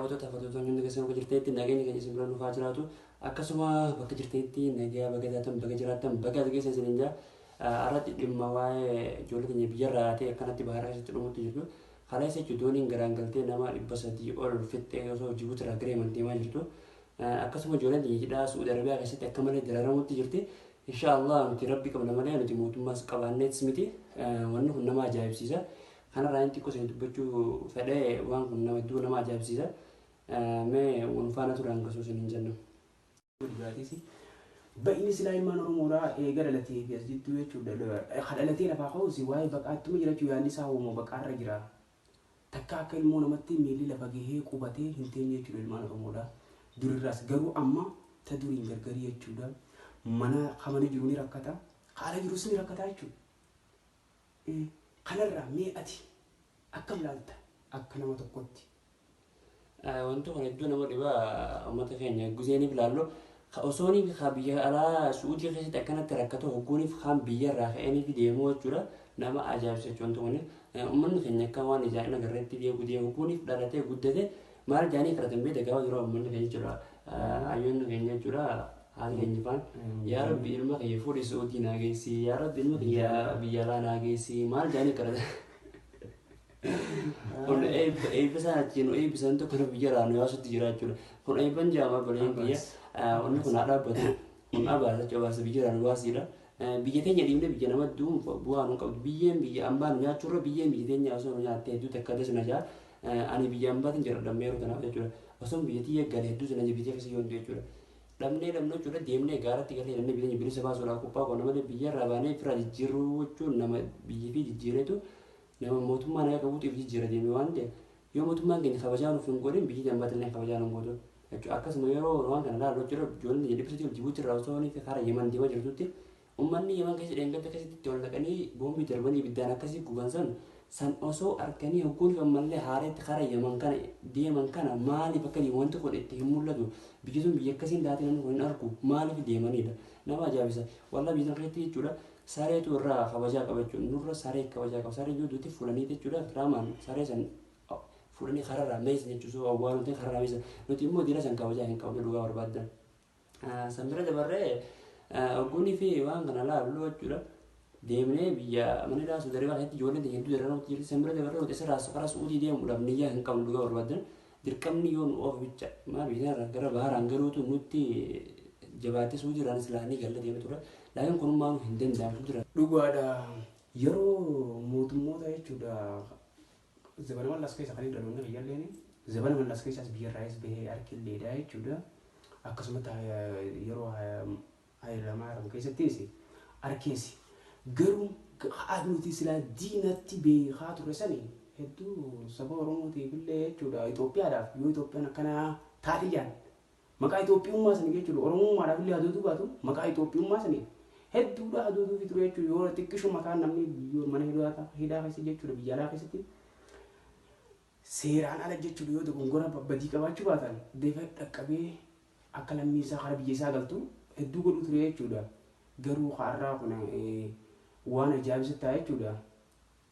daawwattoota hordoftoonni hundi keessan bakka jirtanitti nageenyi keenya isin biraan dhufaa jiraatu akkasuma bakka jirtanitti nagaa bakka jiraatan bakka jiraatan bakka geessan isin jaa irratti dhimma waa'ee ijoollee keenya biyyarraa ta'e akkanatti baharaa keessatti dhumutti jirtu karaa isa dooniin garaan galtee nama 300 ol fixxee osoo Jibuuti irraa gara Yemen deemaa jirtu akkasuma ijoolleen hidhaa Suudi Arabiyaa keessatti akka malee dararamutti jirti. Inshallah nuti rabbi qabna malee nuti mootummaas qabaanneetis miti wanni kun nama ajaa'ibsiisa. Kanarraa inni xiqqoo isin dubbachuu fedhee waan kun nama hedduu nama ajaa'ibsiisa. Mee wanfaana turaan gasuu isin hin jennu. Ba'inni silaa ilmaan Oromoodhaa eega dhalatee fi as jittuu jechuudha. Dhalatee lafaa ka'uusi waa'ee baqaatti jirachuu yaadni isaa uumoo baqaarra jira. Takka akka ilmoo namatti miilli lafa gahee qubatee hin teenye jechuudha ilmaan Oromoodhaa. Durirraas garuu amma ta duriin gargarii jechuudha. Mana hamani jiru ni rakkata. Haala jirus ni rakkata jechuudha. Kanarraa mee ati akkam ilaalta akka nama tokkotti? Wanti kun hedduu nama dhibaa uummata keenya guzeeniif ilaallu osooniif biyya alaa Suudii keessatti akkanatti rakkatoo hogguuniif kan biyyarraa ka'aniif deemuu jechuudha. Nama ajaa'ibsa jechuudha wanti kun uummanni keenya akka waan ijaa'ina garreetti deemu hogguuniif dhalatee guddate maal jaanii kadhatan beekta gaafa yeroo uummanni keenya jechuudha. Hayyoonni keenya jechuudha. Haati keenya faan yaa rabbi ilma kiyya fuudhi Suudii naa geessi yaa rabbi ilma kiyya biyya alaa naa geessi maal jaanii kadhatan. Kun eebbisaan achiin eebbisaan tokko biyyarraa nu yaasutti jira jechuudha. Kun eebban jaamaa baleen biyya wanni kun haa dhaabbatu kun abaasa cobaasa biyyarraa nu baasiidha. Biyya teenya dhiibne biyya nama duunfa bu'aa nu qabdu biyyeen biyya ambaan nyaachuurra biyyeen biyya teenya osoo nu nyaattee hedduu takka desna jaa ani biyya ambaatiin jira dhammeeru kanaaf jechuudha. Osoo biyya tiyya galee hedduu sina biyya keessa yoontu jechuudha. Dhamnee jechuudha deemnee gaaratti galee namni biyya bilisa baasuudhaaf qophaa'a qonna malee biyyarraa baanee fira jijjiiruu jechuun nama biyya fi jijjiireetu nama mootummaan akka qabuutiif jijjiira deemee waan ta'eef yoo mootummaan keenya kabajaa nuuf hin godhin biyyi dambaatillee kabajaa nu godhu jechuudha. Akkasuma yeroo waan kana ilaaluu jechuudha ijoolleen dhibsatti Jibuuti irraa osoo karaa Yemen deemaa jirtutti uummanni Yemen keessa dheengadda akkasitti itti ol naqanii boombii darbanii ibiddaan akkasii guban san osoo arganii hogguun ammallee haareetti karaa Yemen kana deeman kana maaliif akka wanti kun itti hin mul'atu biyyi sun biyya akkasiin taatee namni kun hin argu maaliif deemanidha nama ajaa'ibsa wallaa biyya keessatti jechuudha. Sareetu irraa kabajaa qabachuun nurra saree kabajaa qaba saree ijoolleetti fuudhanii jechuudha raamaan saree san fuudhanii kararraa meeshaa jechuudha waan nuti kararraa meeshaa nuti immoo diina san kabajaa hin qabne dhugaa barbaaddan. San bira dabarree ogguunii fi waan kana laaluu jechuudha deemnee biyya manidhaa Suudi Arabiyaa keessatti ijoolleen hedduu dararamutti jirti san bira dabarree nuti isirraa karaa Suudii deemuudhaaf niyyaa hin qabnu dhugaa barbaaddan dirqamni yoo nu oofu bicha maal biyya gara baharaan galuutu nutti jabaatee Suudii irraan islaanii galla deemee ture. Laakiin kunummaan hin danda'amu ture. Dhugaadha yeroo mootummoota jechuudha zabana mallas keessa kan hin dhaloonni biyyalleen zabana mallas keessas biyyarraayis bahee harkilleedha jechuudha. Akkasumatti yeroo Hayilamaariyaam keessattis harkeessi garuu haadha nuti silaa diinatti beekaa ture sanii hedduu saba Oromootiif illee jechuudha Itoophiyaadhaaf yoo Itoophiyaan akkana taate jaan maqaa Itoophiyummaa sanii jechuudha Oromummaadhaaf illee haduutu baatu maqaa Itoophiyummaa sanii hedduudha haduutu fiture jechuudha yoo xiqqishu mataan namni mana hidhaa keessa jechuudha biyya alaa keessatti seeraan ala jechuudha yoo dogongora badii qabaachuu baatan deefa dhaqqabee akka lammii isaa karaa biyya isaa galtu hedduu godhu ture jechuudha. Garuu har'aa kun waan ajaa'ibsa ta'a jechuudha.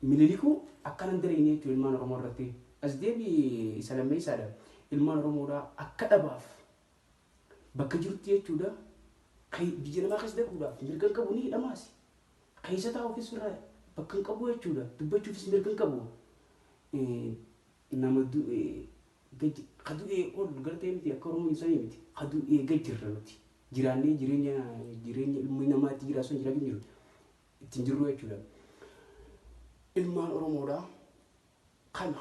Mililikuu akkanan dareen jechuudha ilmaan Oromoo irratti as deebii salammee isaadha ilmaan Oromoodhaa akka dhabaaf bakka jirutti jechuudha. Biyya namaa keessa darbuudhaaf mirga qabu ni hidhamaasi. Keessa taa'uufis bakka hin qabu jechuudha. Dubbachuufis mirga hin qabu. Nama kadu'ee ol gartee miti akka Oromoo ibsanii miti. Kadu'ee gajjirra nuti. Jiraannee jireenya ilmi namaatti jiraatu sun jiraatu jiru. Ittiin jirru jechuudha. Ilmaan Oromoodhaa kan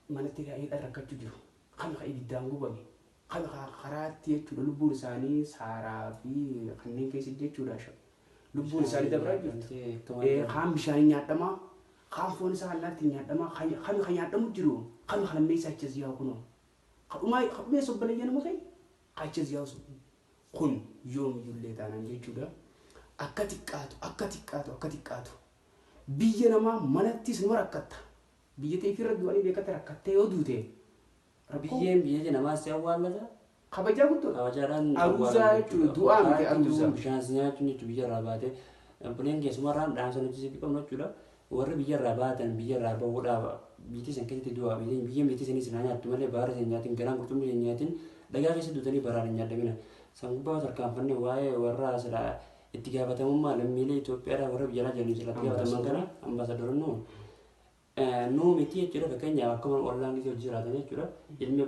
manatti hidhaan rakkachuu jiru. Kan ibiddaan gubame. Kan karaatti jechuudha lubbuun isaanii saaraa fi kanneen keessa jechuudha. Lubbuun isaanii dabraa jirtu. Kaan bishaanii nyaadhamaa, kaan foon isaa allaatti nyaadhamaa, kan nyaadhamu jiru, kan lammee isaa achi ziyaa kunoo. Kadhumee sobbalayyaa nama ta'e achi ziyaa kun yoomiyyullee taanaan jechuudha. Akka xiqqaatu. Biyya namaa manattis nama rakkatta. Biyya ta'e firra du'anii beekatti rakkattee yoo duute. Biyyeen biyya namaa si awwaallata. Kabajaa guddoodha. Kabajaadhaan aruuzaa jechuudha du'aa miti aruuzaa. Bishaan nyaachuun jechuudha biyyarraa baatee buleen keessumarraan dhaamsa nuti sitti qabnu jechuudha. Warri biyyarraa baatan biyyarraa bahuudhaaf biitii san keessatti du'a biyya biitii sanis naa nyaattu malee baara san nyaatin garaan qurxummii san nyaatin dhagaa keessa duutanii baraan hin nyaadamina san gubbaa tarkaanfanne waa'ee warra sila itti gaafatamummaa lammiilee Itoophiyaadhaa warra biyya alaa jiranii sirratti gaafataman kana ambaasaadoroonni nuu miti jechuudha fakkeenyaaf akkuma ollaan gisee hojii jiraatan jechuudha ilmi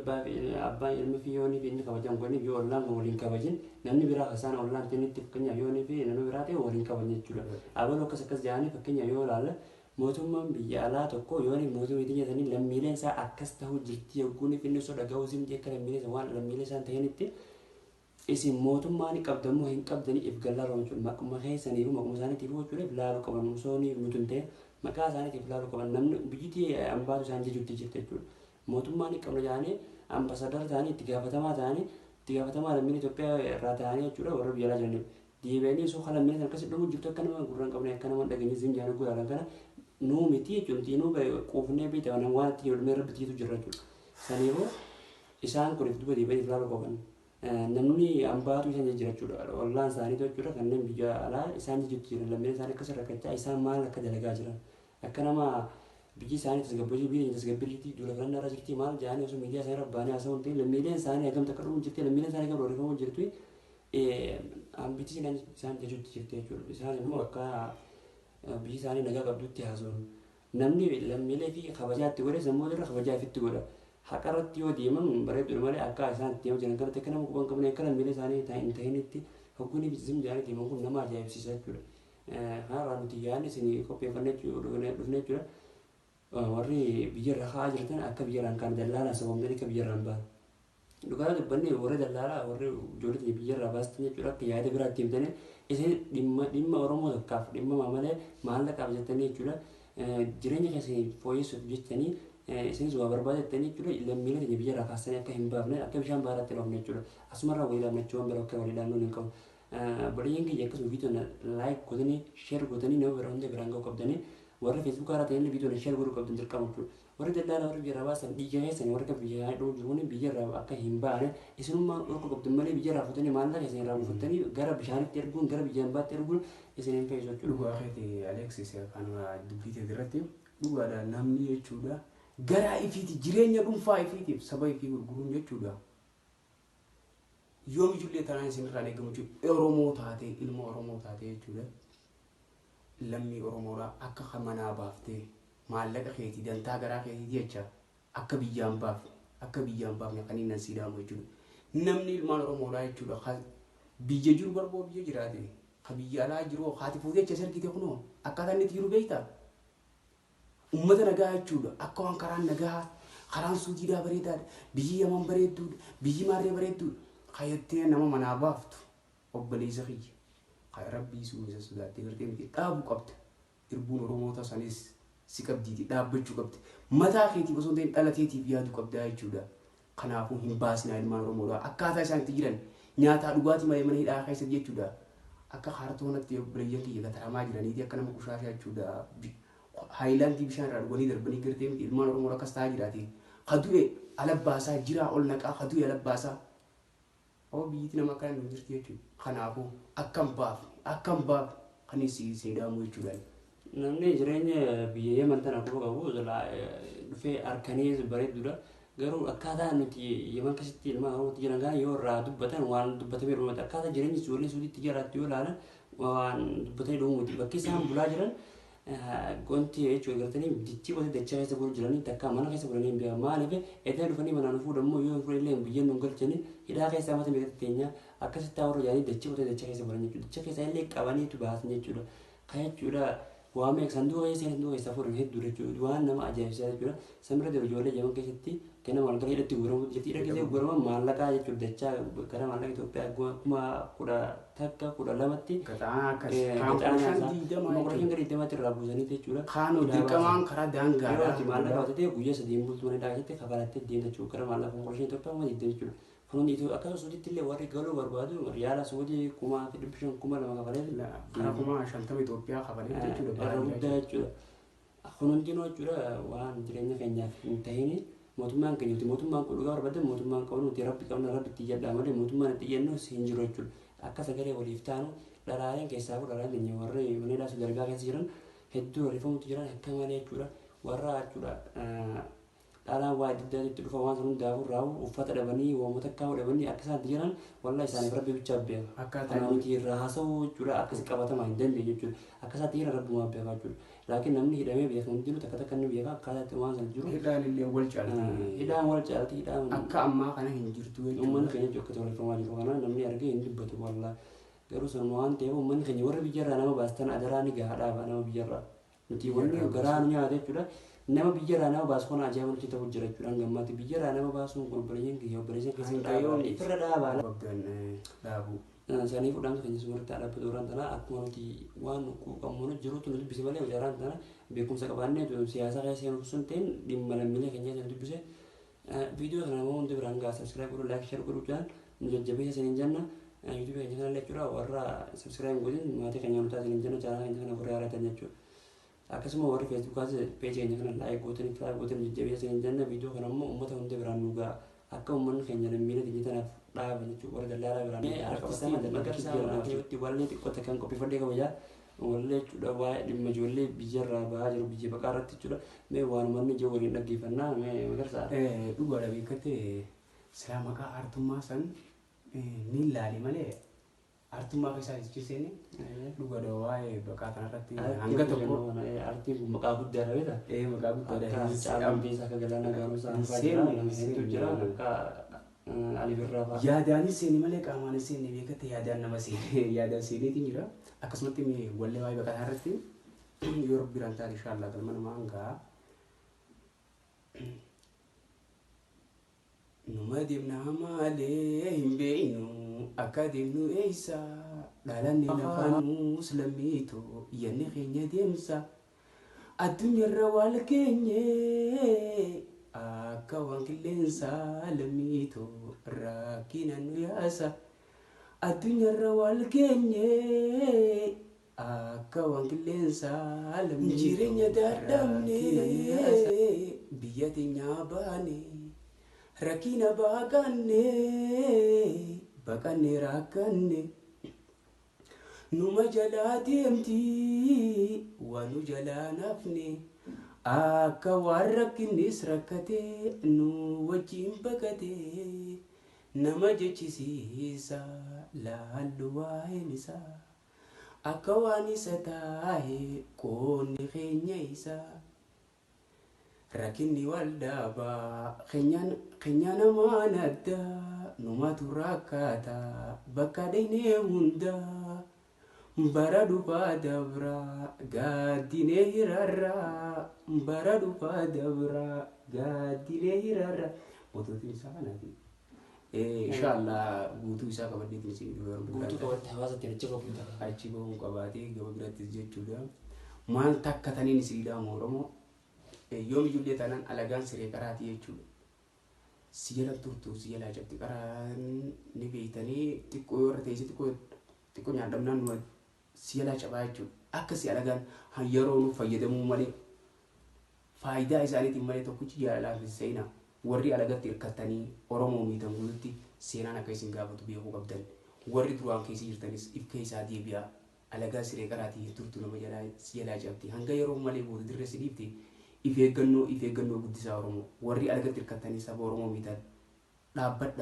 abbaan ilmi fi yoonii fi inni kabajan godhanii fi ollaan kun waliin kabajin namni biraa kasaan ollaan tinitti fakkeenyaaf yoonii fi namni biraa ta'e waliin kabajan jechuudha abaloo akkas jedhanii fakkeenyaaf yoo ilaalla mootummaan biyya alaa tokko yoonii mootummaa itti jedhanii lammiileen isaa akkas ta'uu jirti yogguun fi inni osoo dhaga'uu simti akka lammiilee isaa waan lammiilee isaan ta'anitti isin mootummaan qabdammoo hin qabdanii if gallaa roonchuun maquma keessaniif maquma isaaniitiif jechuudha ilaaluu qaban osoonii nutuun ta'e maqaa isaaniitiif ilaaluu qaban namni biyyitii ambaatu isaan jechuutti jirti jechuudha mootummaan qabna jedhanii ambaasaadara ta'anii itti gaafatamaa lammiilee Itoophiyaa irraa ta'anii jechuudha warra biyya alaa jiraniif deebi'anii osoo haala lammiilee sana akkasii dhumuu jirtu akka nama gurraan qabne akka nama dhageenye zimjaan guddaa kana nuu miti jechuudha nuu quufnee beektaa waan itti hodhumee rabbitiitu jira jechuudha saniifuu isaan kun itti deebi'anii ilaaluu qaban. Namni ambaatu isaan jira jechuudha ollaan isaanii jechuudha kanneen biyya alaa isaan jijjiiran lammiileen isaanii akkasii rakkachaa isaan maal akka dalagaa jiran akka nama biyyi isaanii tasgabbeessuu biyya tasgabbeessuu duula filannaa irra jirti maal jedhanii osoo miidiyaa isaanii rabbaanii haasa'uun ta'e lammiileen isaanii hagamta akka dhumu jirti lammiileen isaanii gabra odeeffamuu jirtu ambitii isaan jechuutti jirti jechuudha isaan immoo akka biyyi isaanii nagaa qabdutti haasa'uun namni lammiilee fi kabajaatti godhe sammuu irra kabajaa ifitti godha. Haqarratti yoo deeman bareedu malee akka isaan itti deemaa jiran kanatti akka nama quban qabne akka lammiilee isaanii hin ta'initti hogguunii fi zimjaan deeman kun nama ajaa'ibsiisa jechuudha. Har'a nuti yaadni isin qopheeffannee dhufne jechuudha. Warri biyyarra haa jirtan akka biyyarraan kan dallaalaa sababni akka biyyarraan ba'an. Dhugaa dubbanne warra dallaalaa warri ijoollee biyyarraa baastan jechuudha akka yaada biraatti himtanii isin dhimma Oromoo tokkaaf dhimma malee maallaqaaf jettanii jechuudha. Jireenya keessanii fooyyessuuf jettanii isinis waa barbaadettanii jechuudha lammiilee keenya biyya irraa kaasanii akka hin baafne akka bishaan baaraatti dhoofne jechuudha asumarraa wayii laamnachuu waan bira akka walii laannuun hin qabu baay'een kiyya akkasuma viidiyoon laayik godhanii sheer godhanii nama bira hunda biraan ga'uu qabdanii warra feesbuukaa irraa ta'anii viidiyoon sheer godhuu qabdan dirqama jechuudha warri daldalaa warri biyya irraa baasan dhiiga keessanii warra akka biyya dhuu jiruun biyya irraa akka hin baane isinummaa dhorku qabdan malee biyya irraa futanii maallaqa keessanii irraa buufattanii gara bishaanitti erguun gara biyya hambaatti erguun isin hin fe'isu jechuudha. Dhugaa keetii Aleksis kan dubbiitee irratti dhugaadha namni jechuudha. Garaa ifiiti jireenya dhuunfaa ifiitiif saba ifii gurguruun jechuudha. Yoom ijoollee tanaan isinirraan eegamu jechuudha. Oromoo taatee ilma Oromoo taatee jechuudha. Lammii Oromoodhaa akka manaa baaftee maallaqa keetii dantaa garaa keetii jecha akka biyyaan baafne kan inni siidaamu jechuudha. Namni ilmaan Oromoodhaa jechuudha. Biyya jiru barboo biyya jiraate. Ka biyya alaa jiru haati fuutee jecha sargite kunoo akkaataa inni itti jiru beektaa. Ummata nagaa jechuudha akka waan karaan nagaa karaan suujiidhaa bareedaadha biyyi yaman bareedduudha biyyi maarree bareedduudha kayattee nama manaa baaftu obboleessa kiyya kaya rabbii suusa sodaattee gartee miti dhaabuu qabda irbuun Oromoota sanis si qabdiiti dhaabbachuu qabdi mataa keetiif osoo ta'in dhalateetiif yaadu qabdaa jechuudha kanaafuu hin baasinaa ilmaan Oromoodhaa akkaataa isaan itti jiran nyaataa dhugaatii malee mana hidhaa keessa jechuudha akka kaartoonatti obboleeyyan kiyya gataramaa jiraniiti akka nama kushaashaa jechuudha. Haayilaandii bishaan irraa dhuganii darbanii gartee miti ilmaan Oromoo akkas ta'aa jiraate. Kadu'e alabbaasaa jiraa ol naqaa kadu'e alabbaasaa. Oo biyyitti nama akkana hin jirti jechuudha. Kanaafuu akkam baafne kan siidaamu jechuudha. Namni jireenya biyya Yemen tana qabu dhufee harkanii bareedduudha. Garuu akkaataa nuti Yemen keessatti ilmaan Oromootti jiran kana yoo irraa dubbatan waan dubbatamee dhumate akkaataa jireenya ijoollee suudiitti jiraatti yoo ilaalan waan dubbatanii dhumuuti. Bakki isaan bulaa jiran gonti jechuudha gartanii ditti wata dachaa keessa bulu jiranii takka mana keessa bulanii hin beekan maaliif edda dhufanii manaan fuudhamoo yoo fuudhillee biyyeen nun galchanii hidhaa keessa mata meeqatti teenya akkasitti warra jaanii dachii wata dachaa keessa bulan jechuudha dachaa keessa illee qabaniitu baasan jechuudha kan jechuudha waan meeq sanduuqa keessa fuudhan hedduu jechuudha waan nama ajaa'ibsiisaa jechuudha samira dura ijoollee Yemen keessatti kenna maalqaa hidhatti guramu jechuudha hidha keessatti gurama maallaqaa jechuudha dachaa gara maallaqa Itoophiyaa kuma kudha takka kudha lamatti Mokorashin gadi deematti irraa buusanii jechuudha. Kaanuu dirqamaan karaa daangaadhaa. Yeroo ati maallaqa baatee guyyaa sadii bultuu mana dhageetti kafalattee deemta jechuudha. Gara maallaqa Mokorashin Itoophiyaa uma deemte jechuudha. Kunuun akkasuma suudiitti illee warri galuu barbaadu riyaala suudii 1,500 2,000 kafalee. Karaa 50 Itoophiyaa kafalee jechuudha. Irra guddaa jechuudha. Kunuun dinoo jechuudha waan jireenya keenyaaf hin tahini. Mootummaan keenya mootummaan kun dhugaa barbaada mootummaan qabu nuti rabbi qabna rabbi itti jedhaa malee mootummaan itti jennu hin jiru jechuudha. Akka sagalee waliif taanu dhalaaleen keessaa dhalaaleen keenya warri manneedhaa sadarkaa keessa jiran hedduu rifamutti jiran akka malee jechuudha. warra jechuudha dhalaan waa adda addaatti dhufa waan sun hundaafuu raawwu uffata dhabanii waamota akka dhabanii akka isaan jiran wallahi isaaniif rabbi bicha beeka. Akkaataa nuti irraa haasa'uu jechuudha akkas qabatamaa hin dandeenye jechuudha akka isaatti jiran rabbumaa beeka jechuudha. Laakiin namni hidhamee beeka hundinuu takka takka inni beeka akkaataatti waan san jiru. Hidhaan illee wal caalti. Hidhaan wal caalti hidhaan. Akka ammaa kana hin jirtu jechuudha. Uummanni keenya jechuudha akka tolfamaa jiru kana namni argee hin dubbatu wallahi. Garuu sanuma waan ta'eef uummanni keenya warra biyyarraa nama baastan adaraa ni gahaadhaa nama biyyarraa. Nuti wanni garaan nyaata jechuudha. Nama biyyarraa nama baasu kun ajaa'iba nuti ta'uu jira jechuudha. Gammaatti biyyarraa nama baasuun kun obboleeyyan keessa dhaabaa ifirra dhaabaa. Dhaabu. Sanii fudhaan keenya sumarratti dhaabbatu warraan tanaa akkuma nuti waan qaammoon jiruutu nu dubbise malee warraan tanaa beekumsa qabaannee siyaasa keessa seenuuf sun ta'in dhimma lammiilee keenya nu dubbise. Viidiyoo kana nama hundi biraan gaa subscribe godhu like share godhu jedhan nu jajjabeessa saniin jenna. YouTube keenya kana jechuudha warra subscribe godhin maatii keenya nu taasisan jenna chaanaa keenya kana warra yaadatan jechuudha. Akkasuma warri feesbuukaas peejii keenya kana laayik gootanii filaayik gootanii jajjabeessa saniin jenna viidiyoo kana immoo uummata hundi biraan nu gaa akka uummanni keenya lammiilee keenya tanaaf dhaaban jechuudha warra dallaalaa biraan. Artistii Magarsaa Waaqeetti wallee xiqqoota kan qopheeffadhee kabajaa wallee jechuudha waa'ee dhimma ijoollee biyyarraa bahaa jiru biyya baqaa irratti jechuudha. Mee waan manni ijoo waliin dhaggeeffannaa mee Magarsaa. Dhugaadha beekattee silaa maqaa aartummaa san ni ilaali malee artummaa keessaa jechiseen dhugaadha waa'ee baqaa kanarratti hanga tokko artiin kun maqaa guddaadha beektaa? Maqaa guddaadha. Akka Caalaa Beesaa akka Galaanaa Gaaromsaa hedduu jira akka Ali Birraa fa'aa. Yaadaanis seeni malee qaamaan seeni beekatte yaadaan nama seeni yaadaan seeniitiin jira. Akkasumatti wallee waa'ee baqaa kanarratti yoo rabbi biraan taate inshaallah galma namaa hangaa. Numa deemnaa malee hin beeknu akka deemnu eessa dhalanne lafaanus lammiitoo yanni keenya deemsa addunyaarra wal keenye akka waan qilleensa lammiitoo rakkina nu yaasa addunyaarra wal keenye akka waan qilleensa lammiitoo jireenya dadhabne biyya teenyaa baane. Rakina bakanne rakkanne numa jalaa deemti waanu jalaa nafne akka waan rakkinnis rakkate nu wajjin bakate nama jechisiisa laallu waa'een isaa akka waan isa taa'e qoonni keenya isaa. Rakinni waldaaba keenya namaan adda numatu rakkata bakka dhaynee hunda bara dhufaa dabra gaaddinee hirarra bara dhufaa dabra gaaddinee hirarra mootootiin isaa kanaati. Inshaallah guutuu isaa qabadheetiin isin dhiyoo guutuu qabatte hawaasatti achi bahuun qabaatee gaba birattis jechuudha. Maal takka taniin isin dhaamu Oromoo. Yoom ijoollee taanaan alagaan siree qaraati jechuudha. Siyala turtuu siyala jabti qaraan ni beeytanii xiqqoo yoo irra teessee xiqqoo nyaadhamnaan nu siyala cabaa jechuudha. Akkasii alagaan yeroo nu fayyadamuu malee faayidaa isaaniitiin malee tokkichi jaalalaa fi seenaa warri alagatti hirkattanii Oromoo miidhan guututti seenaan akka isin gaafatu beekuu qabdan. Warri duraan keessa jirtanis if keessaa deebi'aa alagaa siree qaraatii turtuu nama siyala jabti hanga yeroo malee booda dirree si dhiibte. If eeggannoo guddisaa Oromoo warri alagatti hirkattanii saba Oromoo miidhan dhaabbadha.